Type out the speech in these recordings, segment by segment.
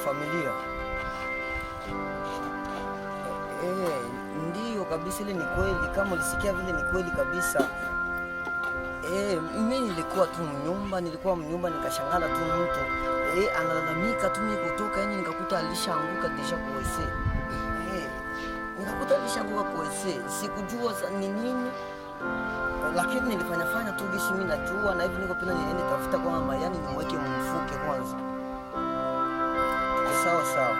familia. Ndiyo kabisa, ile ni kweli. Kama ulisikia vile, ni kweli kabisa. Mimi nilikuwa mnyumba nikashangala tu mtu analalamika tu mimi kutoka, yani nikakuta alishaanguka deja kwa wese. Nikakuta alishaanguka kwa wese. Sikujua ni nini. Lakini nilifanya tu gisi mimi najua, na hivi niko pena niende tafuta kwa mama, yani nimweke mfuke kwanza. Sawa.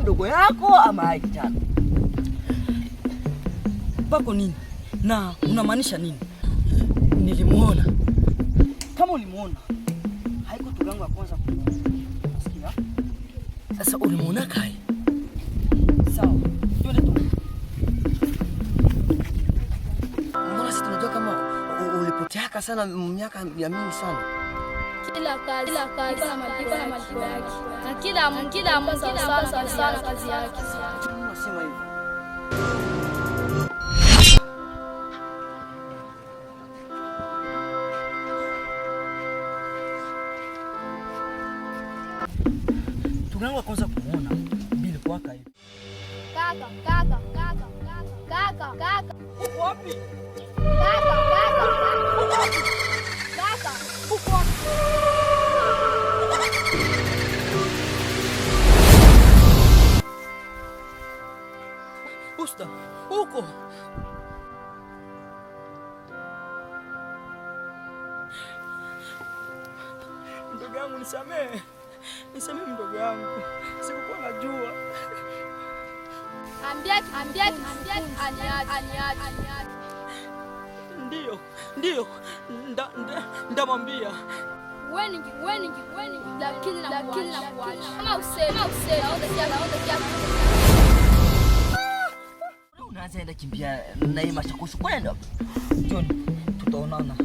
Mdogo yako ama kijana pako nini na unamaanisha nini? Nilimuona. Kama ulimuona, haiko tu yangu ya kwanza kumuona. Unasikia? Sasa ulimuona kai? Sawa. Twende tu. Mbona si tunajua kama ulipoteaka sana miaka ya mingi sana. Kila kazi malipo yake. Na kila mtu sana kazi yake. Unasema hivyo. Tunangwa kwanza kumuona bila kwaka hivi. Kaka. Uko wapi? Kaka. Uko wapi? Usta, uko. Ndugu yangu nisamehe. Nisamehe mdogo wangu. Sikuwa najua. Ambia Ndio. Ndamwambia. Weni lakini nakuacha. Kama usema Unaanza enda kimbia na hii mashakosho kwenda. John, tutaonana.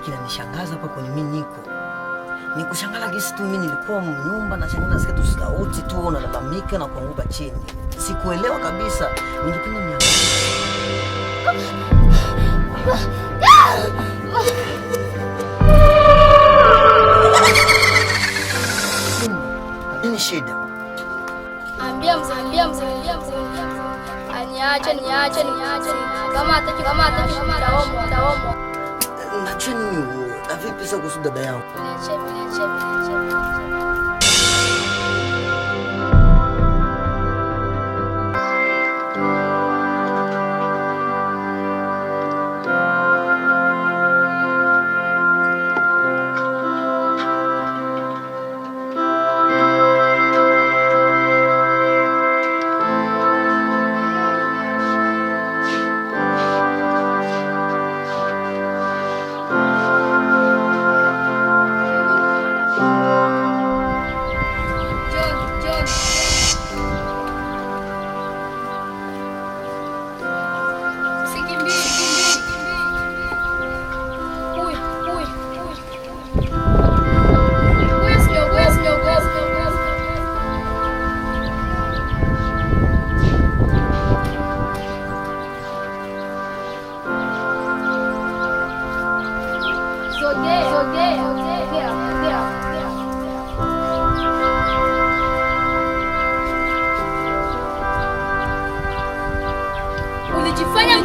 Kinanishangaza hapa kwenye mimi ni kushangala gisi tu. Mimi nilikuwa mnyumba na shangala nasikia tu sauti tu unalalamika na kuanguka chini. Sikuelewa kabisa. Ningependa niangalie. Nini shida? Ambia mzee. Niache. Kama hataki nitaomba. Unajua nini? Na vipi sasa kuhusu dada yangu? Niache. ulijifanya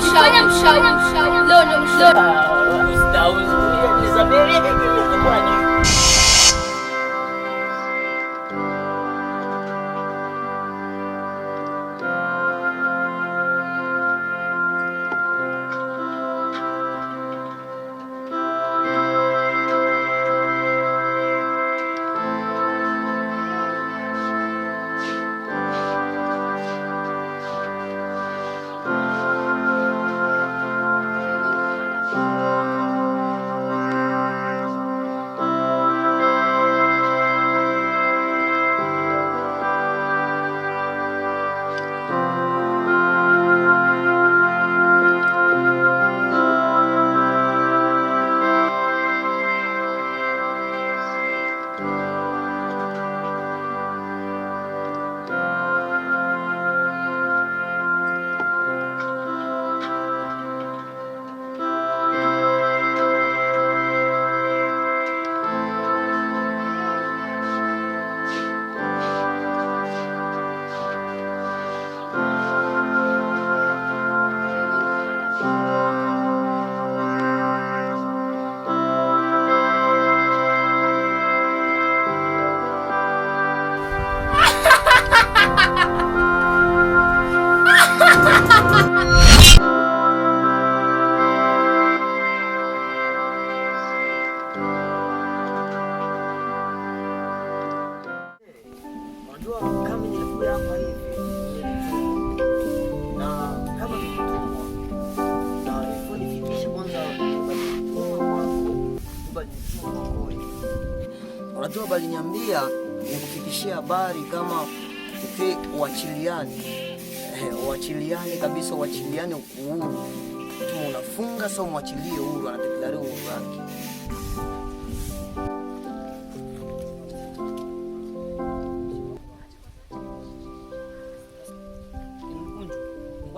mshauri. Leo ndo mshauri. Unajua baliniambia nikufikishia habari kama uachiliane kabisa, uachiliane uhuru. Mtu unafunga sasa umwachilie uhuru, anatekelea uhuru wake.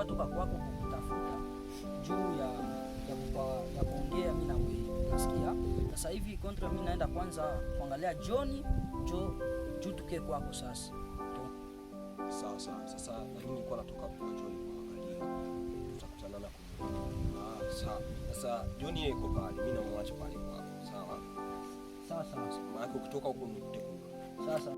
Toka kwako kukutafuta juu ya kuongea mimi na wewe. Nasikia sasa hivi kontra mimi naenda kwanza kuangalia Johnny juu tuke kwako sasa. Sawa. Sasa lakini nilikuwa natoka kwa Johnny kuangalia. Tutakutana na kumwona. Sawa. Sasa Johnny yuko pale, mimi namwacha pale kwako. Sawa. Maana ukitoka huko nikute huko. Sasa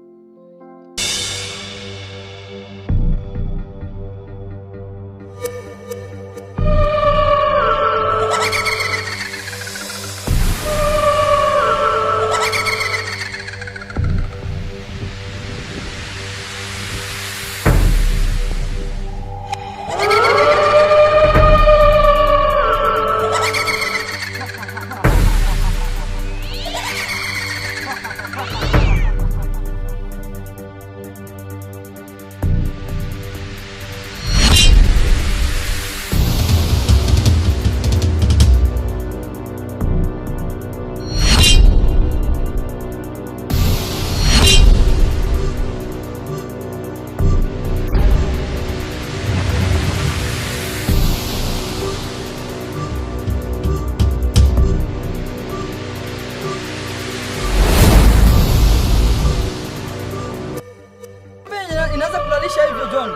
inaanza kulalisha hivyo John.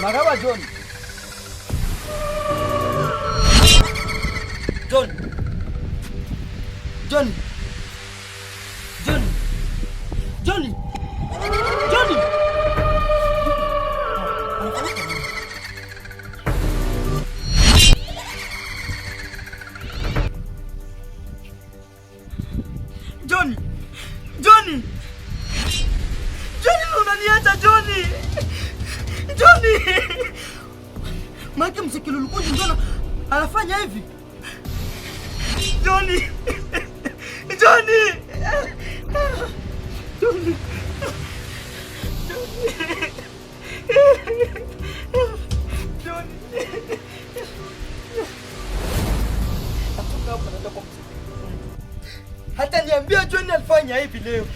Magawa John. Johnny, unaniacha Johnny. Maki msikilulukuji ndio anafanya hivi. Johnny. Hata niambia Johnny alifanya hivi leo.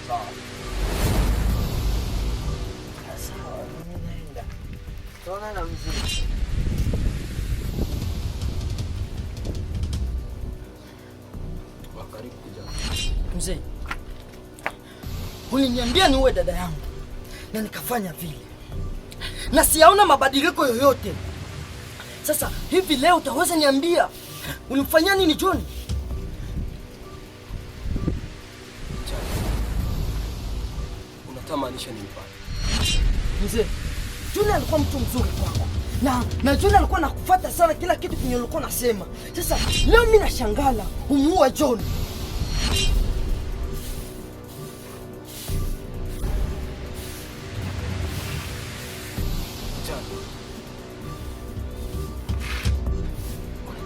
Sawa. Sawa, mimi naenda. Tuonana mzee. Karibu kuja. Mzee, uliniambia niue dada yangu na nikafanya vile, na siyaona mabadiliko yoyote. Sasa hivi leo utaweza niambia ulimfanyia nini John? Unatamaanisha nini pale? Mzee, John alikuwa mtu mzuri kwako, na John alikuwa nakufuata sana kila kitu kinyo ulikuwa nasema. Sasa leo mimi nashangala umuua John.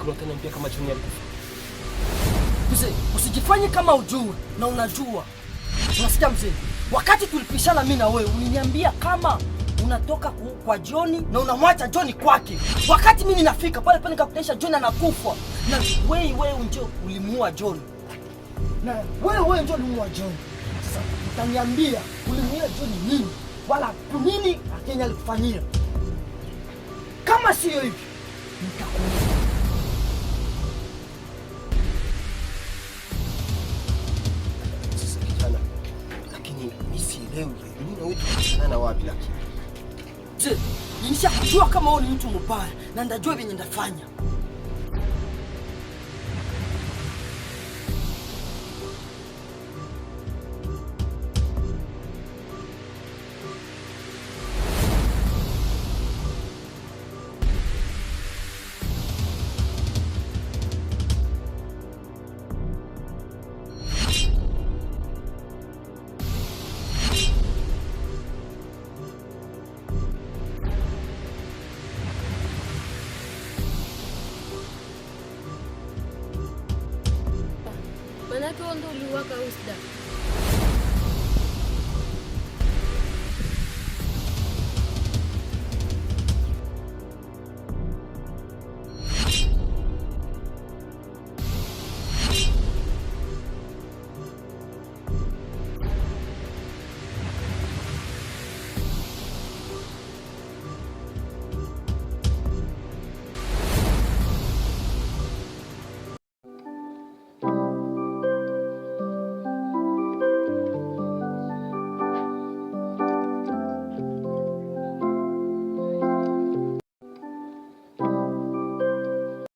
Unataniambia kama John alikufa? Mzee, usijifanye kama ujue na unajua. Unasikia mzee? Wakati tulipishana mimi na wewe, uliniambia kama unatoka kwa John na unamwacha John kwake. Wakati mimi ninafika pale nikakutisha John anakufa. Na wewe ndio ulimuua John. Na wewe ndio ulimuua John. Sasa utaniambia ulimuua John nini? Wala nini Kenya alikufanyia? Kama sio hivi, nitakuua. Sana wapi lakini? Je, nishakujua kama wewe ni mtu mbaya na ndajua venye ndafanya. Manake wewe ndio uliwaka Usda.